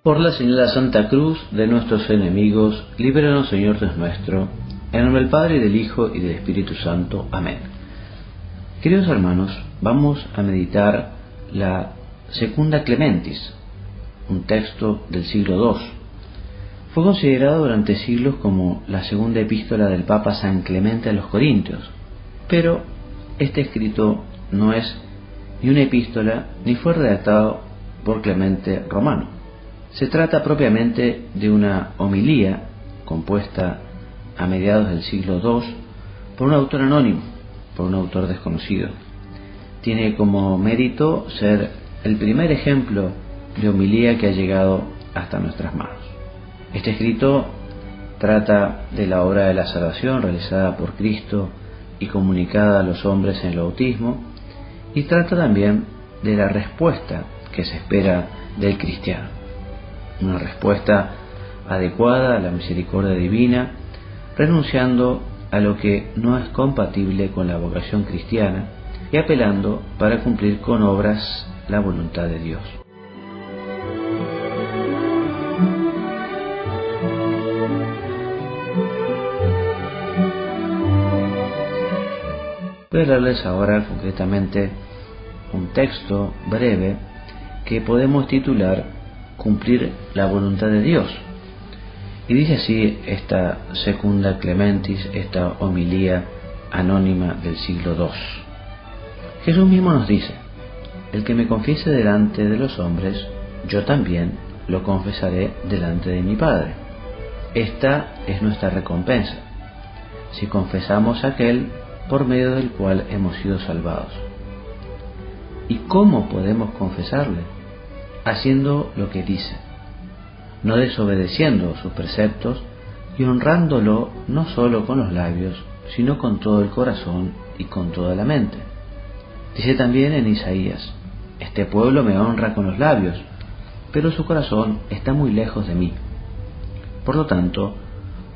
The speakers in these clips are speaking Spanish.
Por la señal de la Santa Cruz de nuestros enemigos, líbranos, Señor Dios nuestro, en el nombre del Padre, y del Hijo, y del Espíritu Santo. Amén. Queridos hermanos, vamos a meditar la Secunda Clementis, un texto del siglo II. Fue considerado durante siglos como la segunda epístola del Papa San Clemente a los Corintios, pero este escrito no es ni una epístola ni fue redactado por Clemente Romano. Se trata propiamente de una homilía compuesta a mediados del siglo II por un autor anónimo, por un autor desconocido. Tiene como mérito ser el primer ejemplo de homilía que ha llegado hasta nuestras manos. Este escrito trata de la obra de la salvación realizada por Cristo y comunicada a los hombres en el bautismo, y trata también de la respuesta que se espera del cristiano. Una respuesta adecuada a la misericordia divina, renunciando a lo que no es compatible con la vocación cristiana y apelando para cumplir con obras la voluntad de Dios. Voy a leerles ahora concretamente un texto breve que podemos titular Cumplir la voluntad de Dios. Y dice así esta Secunda Clementis, esta homilía anónima del siglo II. Jesús mismo nos dice: el que me confiese delante de los hombres, yo también lo confesaré delante de mi Padre. Esta es nuestra recompensa, si confesamos a aquel por medio del cual hemos sido salvados. ¿Y cómo podemos confesarle? Haciendo lo que dice, no desobedeciendo sus preceptos y honrándolo no solo con los labios, sino con todo el corazón y con toda la mente. Dice también en Isaías: este pueblo me honra con los labios, pero su corazón está muy lejos de mí. Por lo tanto,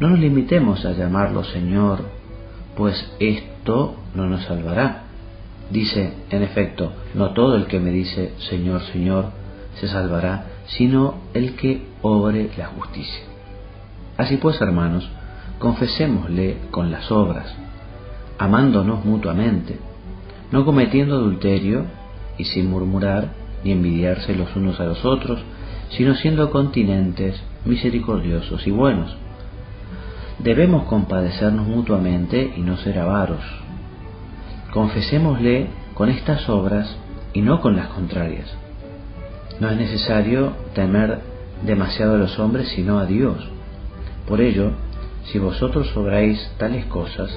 no nos limitemos a llamarlo Señor, pues esto no nos salvará. Dice, en efecto, no todo el que me dice Señor, Señor, se salvará, sino el que obre la justicia. Así pues, hermanos, confesémosle con las obras, amándonos mutuamente, no cometiendo adulterio y sin murmurar ni envidiarse los unos a los otros, sino siendo continentes, misericordiosos y buenos. Debemos compadecernos mutuamente y no ser avaros. Confesémosle con estas obras y no con las contrarias. No es necesario temer demasiado a los hombres, sino a Dios. Por ello, si vosotros obráis tales cosas,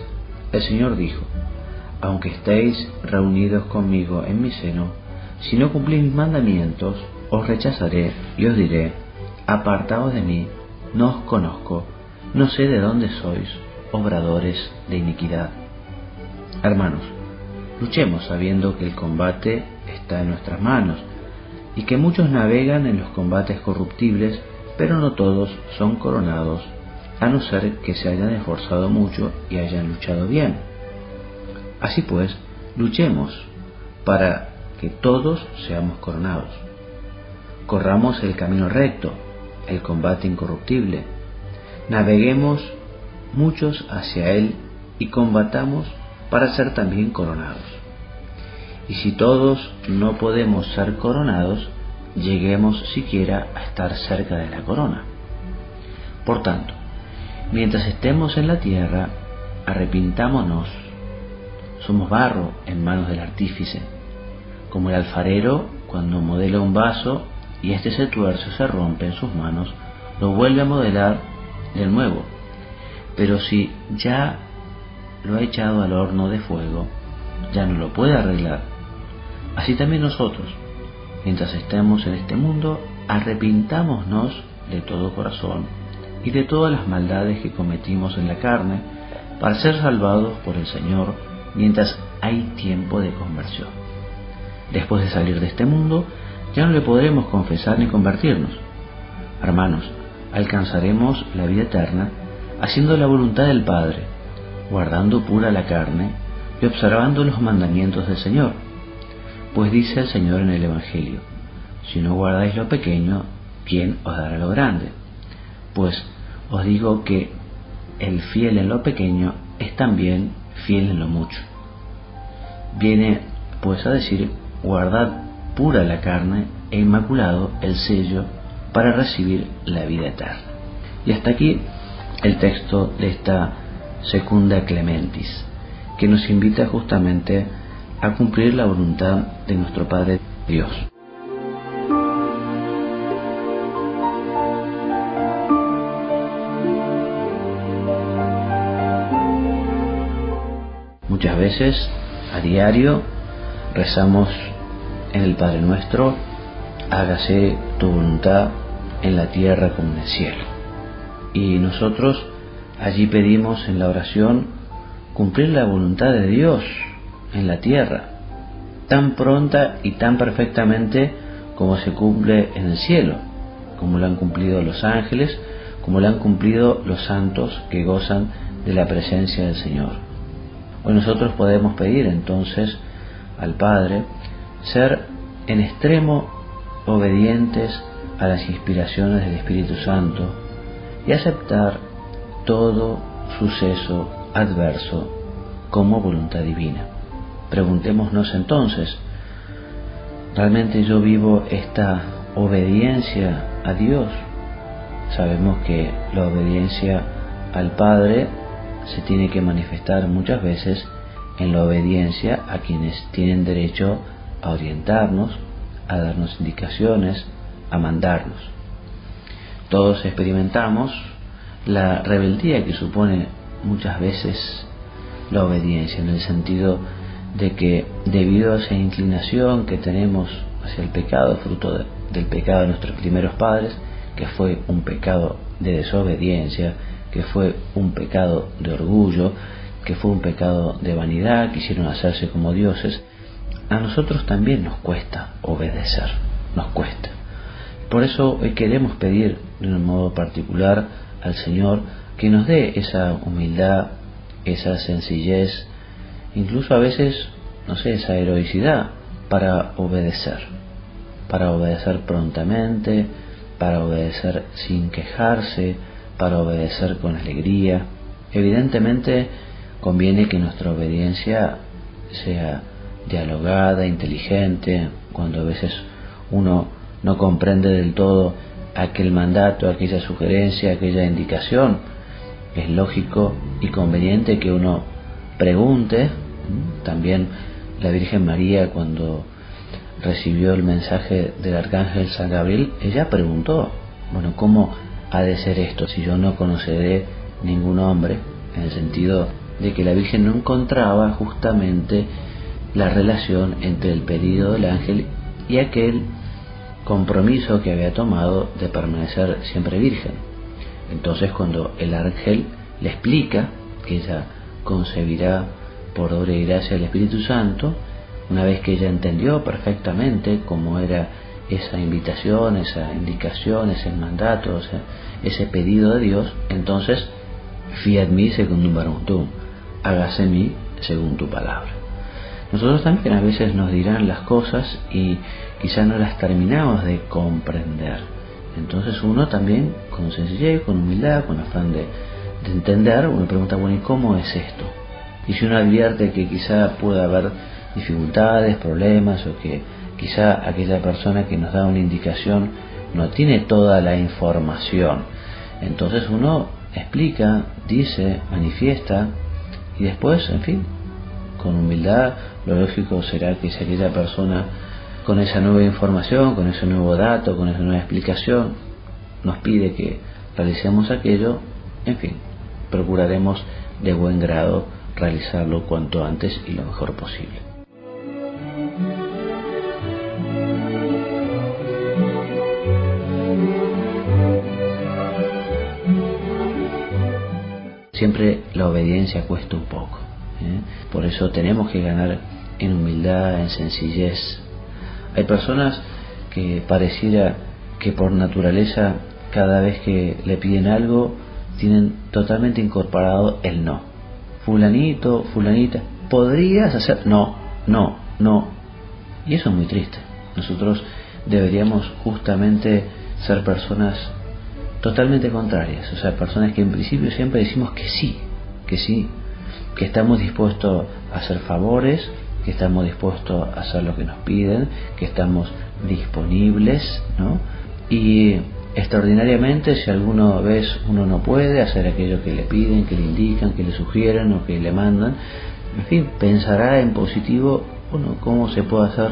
el Señor dijo: aunque estéis reunidos conmigo en mi seno, si no cumplís mis mandamientos, os rechazaré y os diré: apartaos de mí, no os conozco, no sé de dónde sois, obradores de iniquidad. Hermanos, luchemos sabiendo que el combate está en nuestras manos, y que muchos navegan en los combates corruptibles, pero no todos son coronados, a no ser que se hayan esforzado mucho y hayan luchado bien. Así pues, luchemos para que todos seamos coronados. Corramos el camino recto, el combate incorruptible. Naveguemos muchos hacia él y combatamos para ser también coronados. Y si todos no podemos ser coronados, lleguemos siquiera a estar cerca de la corona. Por tanto, mientras estemos en la tierra, arrepintámonos. Somos barro en manos del artífice, como el alfarero cuando modela un vaso y éste se tuerce o se rompe en sus manos, lo vuelve a modelar de nuevo. Pero si ya lo ha echado al horno de fuego, ya no lo puede arreglar. Así también nosotros, mientras estemos en este mundo, arrepintámonos de todo corazón y de todas las maldades que cometimos en la carne, para ser salvados por el Señor mientras hay tiempo de conversión. Después de salir de este mundo, ya no le podremos confesar ni convertirnos. Hermanos, alcanzaremos la vida eterna haciendo la voluntad del Padre, guardando pura la carne y observando los mandamientos del Señor. Pues dice el Señor en el Evangelio: si no guardáis lo pequeño, ¿quién os dará lo grande? Pues os digo que el fiel en lo pequeño es también fiel en lo mucho. Viene pues a decir: guardad pura la carne e inmaculado el sello para recibir la vida eterna. Y hasta aquí el texto de esta Secunda Clementis, que nos invita justamente a cumplir la voluntad de nuestro Padre Dios. Muchas veces a diario rezamos en el Padre Nuestro: hágase tu voluntad en la tierra como en el cielo. Y nosotros allí pedimos en la oración cumplir la voluntad de Dios en la tierra, tan pronta y tan perfectamente como se cumple en el cielo, como lo han cumplido los ángeles, como lo han cumplido los santos que gozan de la presencia del Señor. Hoy nosotros podemos pedir entonces al Padre ser en extremo obedientes a las inspiraciones del Espíritu Santo y aceptar todo suceso adverso como voluntad divina. Preguntémonos entonces: ¿realmente yo vivo esta obediencia a Dios? Sabemos que la obediencia al Padre se tiene que manifestar muchas veces en la obediencia a quienes tienen derecho a orientarnos, a darnos indicaciones, a mandarnos. Todos experimentamos la rebeldía que supone muchas veces la obediencia, en el sentido de que debido a esa inclinación que tenemos hacia el pecado, fruto del pecado de nuestros primeros padres, que fue un pecado de desobediencia, que fue un pecado de orgullo, que fue un pecado de vanidad, quisieron hacerse como dioses, a nosotros también nos cuesta obedecer, nos cuesta. Por eso hoy queremos pedir de un modo particular al Señor que nos dé esa humildad, esa sencillez, incluso a veces, esa heroicidad para obedecer prontamente, para obedecer sin quejarse, para obedecer con alegría. Evidentemente conviene que nuestra obediencia sea dialogada, inteligente. Cuando a veces uno no comprende del todo aquel mandato, aquella sugerencia, aquella indicación, es lógico y conveniente que uno pregunte. También la Virgen María, cuando recibió el mensaje del arcángel San Gabriel, ella preguntó: ¿cómo ha de ser esto si yo no conoceré ningún hombre? En el sentido de que la Virgen no encontraba justamente la relación entre el pedido del ángel y aquel compromiso que había tomado de permanecer siempre virgen. Entonces, cuando el ángel le explica que ella concebirá por obra y gracia del Espíritu Santo, una vez que ella entendió perfectamente cómo era esa invitación, esa indicación, ese mandato, ese pedido de Dios, entonces: fiat mi secundum verbum tuum, hágase en mí según tu palabra. Nosotros también a veces nos dirán las cosas y quizá no las terminamos de comprender. Entonces uno también, con sencillez, con humildad, con afán de entender, uno pregunta: ¿y cómo es esto? Y si uno advierte que quizá pueda haber dificultades, problemas, o que quizá aquella persona que nos da una indicación no tiene toda la información, entonces uno explica, dice, manifiesta, y después, en fin, con humildad, lo lógico será que si aquella persona, con esa nueva información, con ese nuevo dato, con esa nueva explicación, nos pide que realicemos aquello, en fin, procuraremos de buen grado realizarlo cuanto antes y lo mejor posible. Siempre la obediencia cuesta un poco, por eso tenemos que ganar en humildad, en sencillez. Hay personas que pareciera que por naturaleza, cada vez que le piden algo, tienen totalmente incorporado el no. Fulanito, fulanita, ¿podrías hacer? No. Y eso es muy triste. Nosotros deberíamos justamente ser personas totalmente contrarias, o sea, personas que en principio siempre decimos que sí, que estamos dispuestos a hacer favores, que estamos dispuestos a hacer lo que nos piden, que estamos disponibles, ¿no? Y extraordinariamente, si alguna vez uno no puede hacer aquello que le piden, que le indican, que le sugieren o que le mandan, en fin, pensará en positivo, bueno, cómo se puede hacer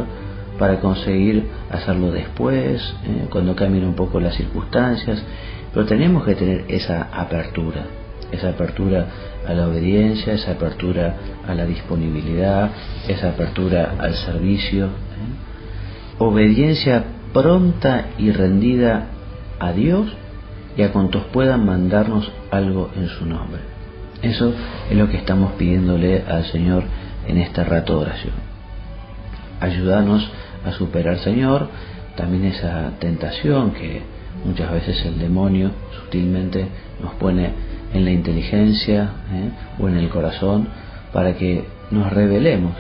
para conseguir hacerlo después, cuando cambien un poco las circunstancias. Pero tenemos que tener esa apertura a la obediencia, esa apertura a la disponibilidad, esa apertura al servicio. Obediencia pronta y rendida a Dios y a cuantos puedan mandarnos algo en su nombre. Eso es lo que estamos pidiéndole al Señor en este rato de oración. Ayúdanos a superar, Señor, también esa tentación que muchas veces el demonio sutilmente nos pone en la inteligencia o en el corazón para que nos rebelemos.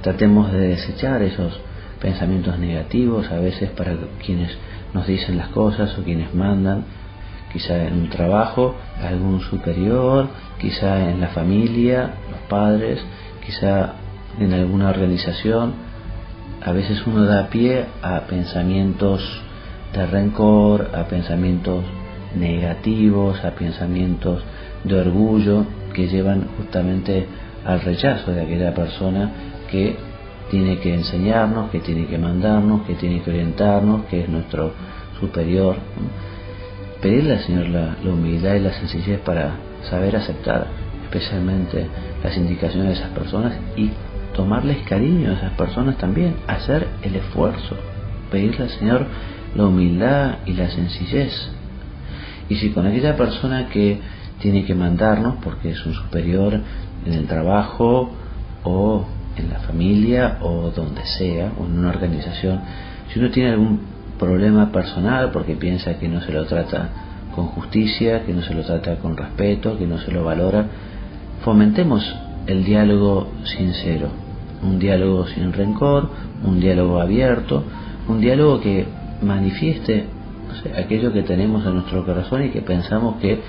Tratemos de desechar esos pensamientos negativos, a veces para quienes nos dicen las cosas o quienes mandan, quizá en un trabajo, algún superior, quizá en la familia, los padres, quizá en alguna organización. A veces uno da pie a pensamientos de rencor, a pensamientos negativos, a pensamientos de orgullo que llevan justamente al rechazo de aquella persona que tiene que enseñarnos, que tiene que mandarnos, que tiene que orientarnos, que es nuestro superior. Pedirle al Señor la humildad y la sencillez para saber aceptar especialmente las indicaciones de esas personas y tomarles cariño a esas personas también, hacer el esfuerzo, pedirle al Señor la humildad y la sencillez. Y si con aquella persona que tiene que mandarnos porque es un superior en el trabajo o en la familia o donde sea, o en una organización, si uno tiene algún problema personal porque piensa que no se lo trata con justicia, que no se lo trata con respeto, que no se lo valora, fomentemos el diálogo sincero, un diálogo sin rencor, un diálogo abierto, un diálogo que manifieste, no sé, aquello que tenemos en nuestro corazón y que pensamos que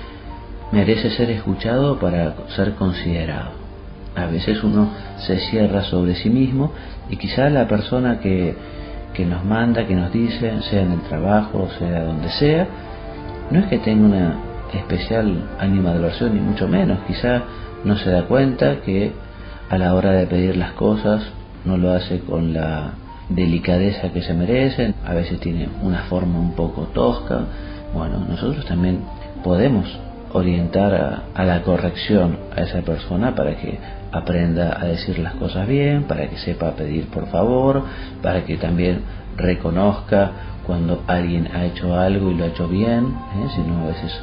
merece ser escuchado para ser considerado. A veces uno se cierra sobre sí mismo y quizá la persona que nos manda, que nos dice, sea en el trabajo, sea donde sea, no es que tenga una especial ánima de adoración, ni mucho menos. Quizá no se da cuenta que a la hora de pedir las cosas no lo hace con la delicadeza que se merecen, a veces tiene una forma un poco tosca. Bueno, nosotros también podemos orientar a la corrección a esa persona para que aprenda a decir las cosas bien, para que sepa pedir por favor, para que también reconozca cuando alguien ha hecho algo y lo ha hecho bien, si no, a veces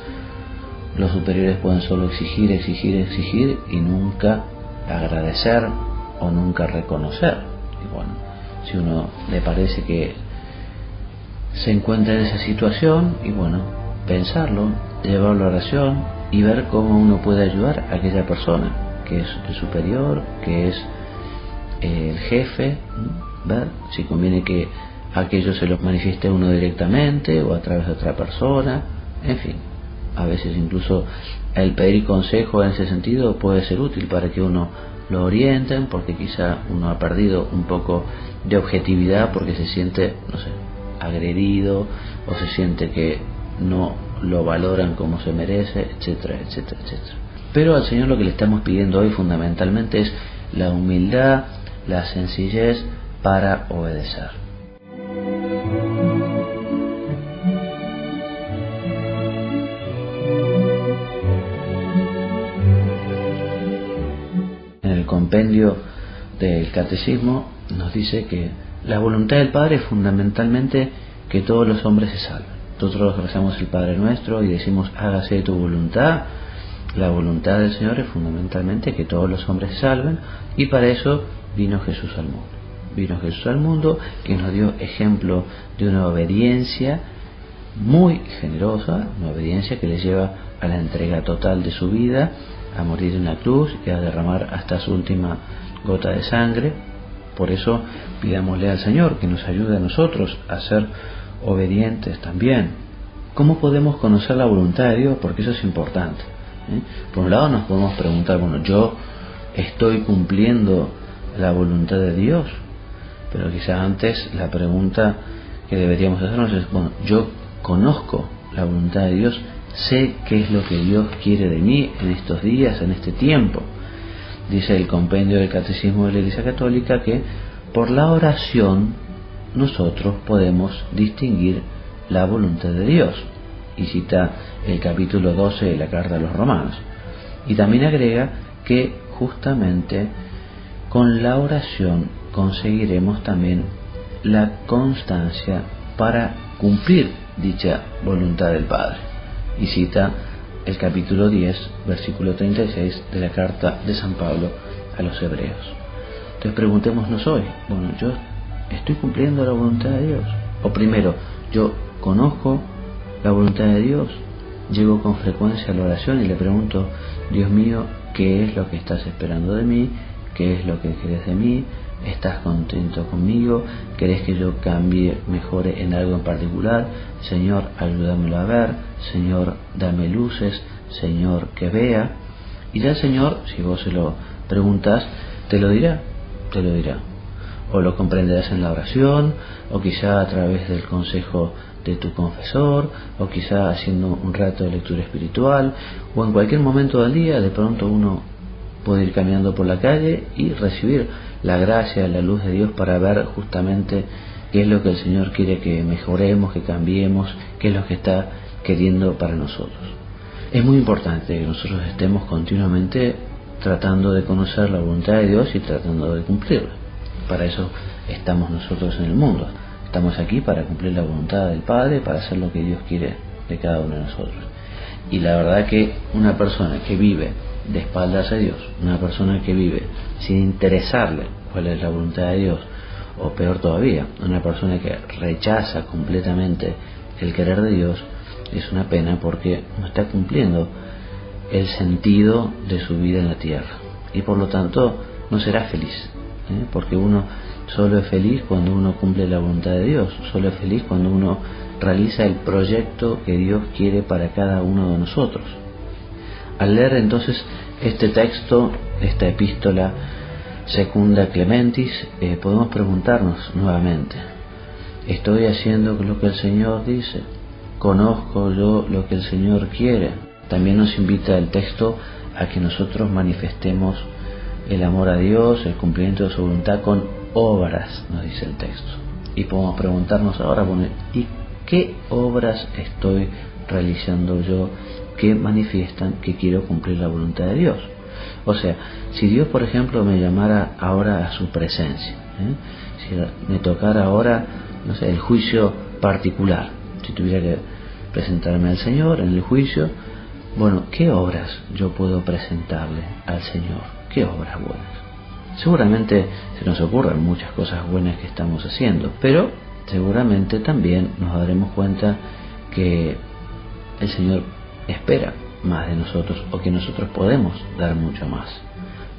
los superiores pueden solo exigir y nunca agradecer o nunca reconocer. Y bueno, si uno le parece que se encuentra en esa situación, y bueno, pensarlo, llevarlo a oración y ver cómo uno puede ayudar a aquella persona que es el superior, que es el jefe, ver si conviene que aquello se lo manifieste uno directamente o a través de otra persona. En fin, a veces incluso el pedir consejo en ese sentido puede ser útil para que uno lo orienten, porque quizá uno ha perdido un poco de objetividad porque se siente, no sé, agredido o se siente que no lo valoran como se merece, etcétera, etcétera, etcétera. Pero al Señor lo que le estamos pidiendo hoy fundamentalmente es la humildad, la sencillez para obedecer. En el compendio del Catecismo nos dice que la voluntad del Padre es fundamentalmente que todos los hombres se salven. Nosotros rezamos el Padre Nuestro y decimos hágase tu voluntad. La voluntad del Señor es fundamentalmente que todos los hombres se salven, y para eso vino Jesús al mundo. Vino Jesús al mundo, que nos dio ejemplo de una obediencia muy generosa, una obediencia que le lleva a la entrega total de su vida, a morir en la cruz y a derramar hasta su última gota de sangre. Por eso pidámosle al Señor que nos ayude a nosotros a ser obedientes también. ¿Cómo podemos conocer la voluntad de Dios? Porque eso es importante. Por un lado nos podemos preguntar, bueno, ¿yo estoy cumpliendo la voluntad de Dios? Pero quizás antes la pregunta que deberíamos hacernos es, bueno, ¿yo conozco la voluntad de Dios? ¿Sé qué es lo que Dios quiere de mí en estos días, en este tiempo? Dice el compendio del Catecismo de la Iglesia Católica que por la oración nosotros podemos distinguir la voluntad de Dios, y cita el capítulo 12 de la Carta a los Romanos, y también agrega que justamente con la oración conseguiremos también la constancia para cumplir dicha voluntad del Padre, y cita el capítulo 10, versículo 36 de la Carta de San Pablo a los Hebreos. Entonces preguntémonos hoy, bueno, ¿yo estoy cumpliendo la voluntad de Dios? O primero, ¿yo conozco la voluntad de Dios? Llego con frecuencia a la oración y le pregunto, Dios mío, ¿qué es lo que estás esperando de mí? ¿Qué es lo que querés de mí? ¿Estás contento conmigo? ¿Querés que yo cambie, mejore en algo en particular? Señor, ayúdamelo a ver. Señor, dame luces. Señor, que vea. Y ya el Señor, si vos se lo preguntas, te lo dirá. O lo comprenderás en la oración, o quizá a través del consejo de tu confesor, o quizá haciendo un rato de lectura espiritual, o en cualquier momento del día. De pronto uno puede ir caminando por la calle y recibir la gracia, la luz de Dios para ver justamente qué es lo que el Señor quiere que mejoremos, que cambiemos, qué es lo que está queriendo para nosotros. Es muy importante que nosotros estemos continuamente tratando de conocer la voluntad de Dios y tratando de cumplirla. Para eso estamos nosotros en el mundo. Estamos aquí para cumplir la voluntad del Padre, para hacer lo que Dios quiere de cada uno de nosotros. Y la verdad que una persona que vive de espaldas a Dios, una persona que vive sin interesarle cuál es la voluntad de Dios, o peor todavía, una persona que rechaza completamente el querer de Dios, es una pena porque no está cumpliendo el sentido de su vida en la tierra, y por lo tanto no será feliz, porque uno solo es feliz cuando uno cumple la voluntad de Dios, solo es feliz cuando uno realiza el proyecto que Dios quiere para cada uno de nosotros. Al leer entonces este texto, esta epístola Secunda Clementis, podemos preguntarnos nuevamente, ¿estoy haciendo lo que el Señor dice? ¿Conozco yo lo que el Señor quiere? También nos invita el texto a que nosotros manifestemos el amor a Dios, el cumplimiento de su voluntad con obras, nos dice el texto. Y podemos preguntarnos ahora, bueno, ¿y qué obras estoy realizando yo que manifiestan que quiero cumplir la voluntad de Dios? O sea, si Dios, por ejemplo, me llamara ahora a su presencia, si me tocara ahora, no sé, el juicio particular, si tuviera que presentarme al Señor en el juicio, bueno, ¿qué obras yo puedo presentarle al Señor? ¿Qué obras buenas? Seguramente se nos ocurren muchas cosas buenas que estamos haciendo, pero seguramente también nos daremos cuenta que el Señor espera más de nosotros, o que nosotros podemos dar mucho más.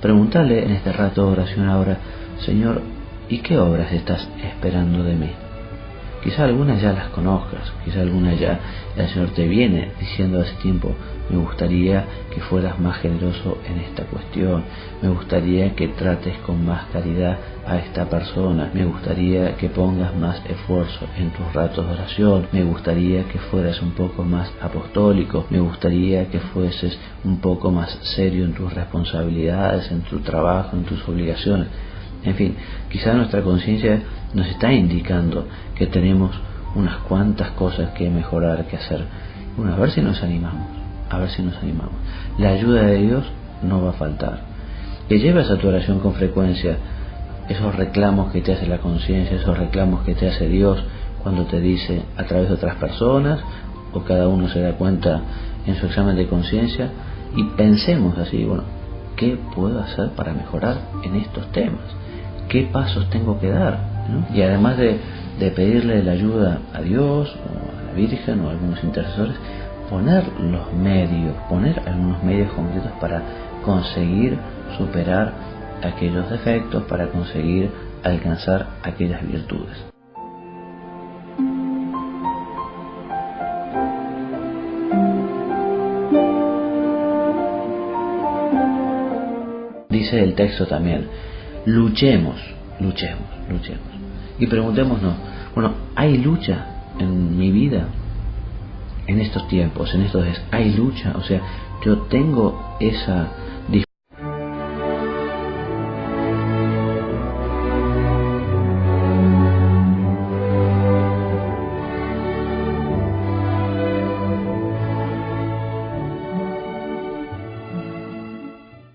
Pregúntale en este rato de oración ahora, Señor, ¿y qué obras estás esperando de mí? Quizá algunas ya las conozcas, quizá algunas ya el Señor te viene diciendo hace tiempo, me gustaría que fueras más generoso en esta cuestión, me gustaría que trates con más caridad a esta persona, me gustaría que pongas más esfuerzo en tus ratos de oración, me gustaría que fueras un poco más apostólico, me gustaría que fueses un poco más serio en tus responsabilidades, en tu trabajo, en tus obligaciones. En fin, quizá nuestra conciencia nos está indicando que tenemos unas cuantas cosas que mejorar, que hacer. Bueno, a ver si nos animamos, La ayuda de Dios no va a faltar. Que lleves a tu oración con frecuencia esos reclamos que te hace la conciencia, esos reclamos que te hace Dios cuando te dice a través de otras personas, o cada uno se da cuenta en su examen de conciencia, y pensemos así, bueno, ¿qué puedo hacer para mejorar en estos temas? ¿Qué pasos tengo que dar? ¿No? Y además de pedirle la ayuda a Dios o a la Virgen o a algunos intercesores, poner algunos medios concretos para conseguir superar aquellos defectos, para conseguir alcanzar aquellas virtudes. dice el texto también, luchemos. Y preguntémonos, bueno, ¿hay lucha en mi vida? En estos tiempos, en estos días, ¿hay lucha? O sea, yo tengo esa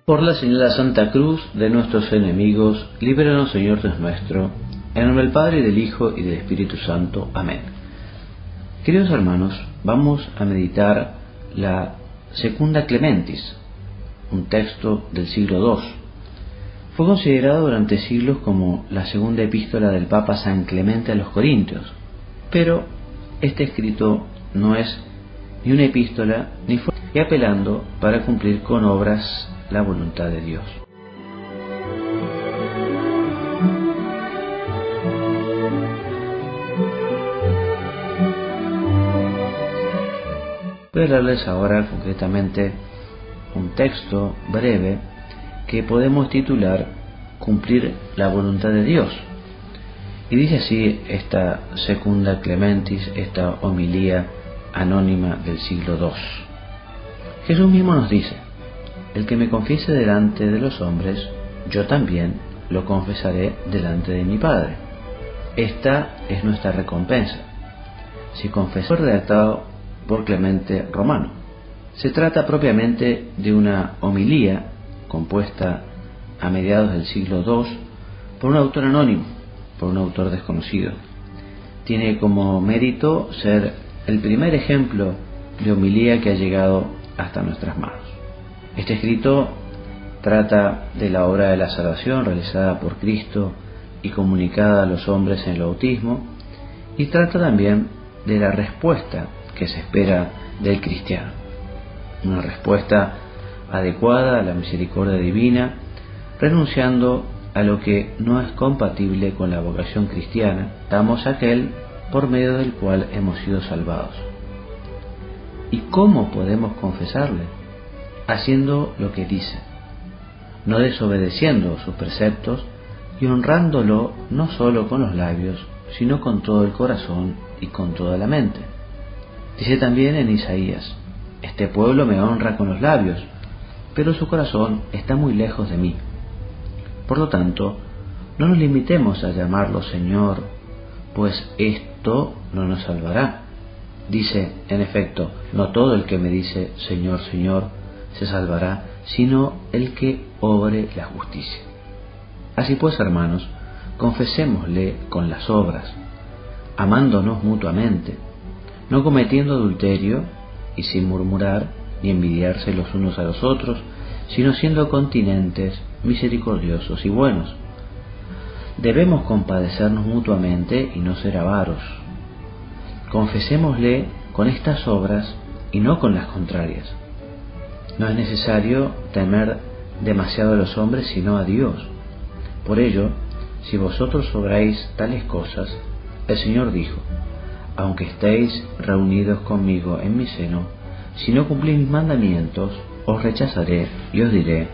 Por la señal de la Santa Cruz de nuestros enemigos, líbranos, Señor Dios nuestro, en nombre del Padre, y del Hijo, y del Espíritu Santo. Amén. Queridos hermanos, vamos a meditar la Secunda Clementis, un texto del siglo II. Fue considerado durante siglos como la segunda epístola del Papa San Clemente a los Corintios, pero este escrito no es ni una epístola ni fue apelando para cumplir con obras la voluntad de Dios. Voy a leerles ahora concretamente un texto breve que podemos titular Cumplir la voluntad de Dios. Y dice así esta Secunda Clementis, esta homilía anónima del siglo II. Jesús mismo nos dice: el que me confiese delante de los hombres, yo también lo confesaré delante de mi Padre. Esta es nuestra recompensa. Si confesó, redactado por Clemente Romano. Se trata propiamente de una homilía compuesta a mediados del siglo II por un autor anónimo, por un autor desconocido. Tiene como mérito ser el primer ejemplo de homilía que ha llegado hasta nuestras manos. Este escrito trata de la obra de la salvación realizada por Cristo y comunicada a los hombres en el bautismo, y trata también de la respuesta que se espera del cristiano. Una respuesta adecuada a la misericordia divina, renunciando a lo que no es compatible con la vocación cristiana, damos a aquel por medio del cual hemos sido salvados. ¿Y cómo podemos confesarle? Haciendo lo que dice, no desobedeciendo sus preceptos y honrándolo no solo con los labios, sino con todo el corazón y con toda la mente. Dice también en Isaías: este pueblo me honra con los labios, pero su corazón está muy lejos de mí. Por lo tanto, no nos limitemos a llamarlo Señor, pues esto no nos salvará. Dice, en efecto, no todo el que me dice Señor, Señor, se salvará, sino el que obre la justicia. Así pues, hermanos, confesémosle con las obras, amándonos mutuamente, no cometiendo adulterio y sin murmurar ni envidiarse los unos a los otros, sino siendo continentes, misericordiosos y buenos. Debemos compadecernos mutuamente y no ser avaros. Confesémosle con estas obras y no con las contrarias. No es necesario temer demasiado a los hombres, sino a Dios. Por ello, si vosotros obráis tales cosas, el Señor dijo: aunque estéis reunidos conmigo en mi seno, si no cumplís mis mandamientos, os rechazaré y os diré: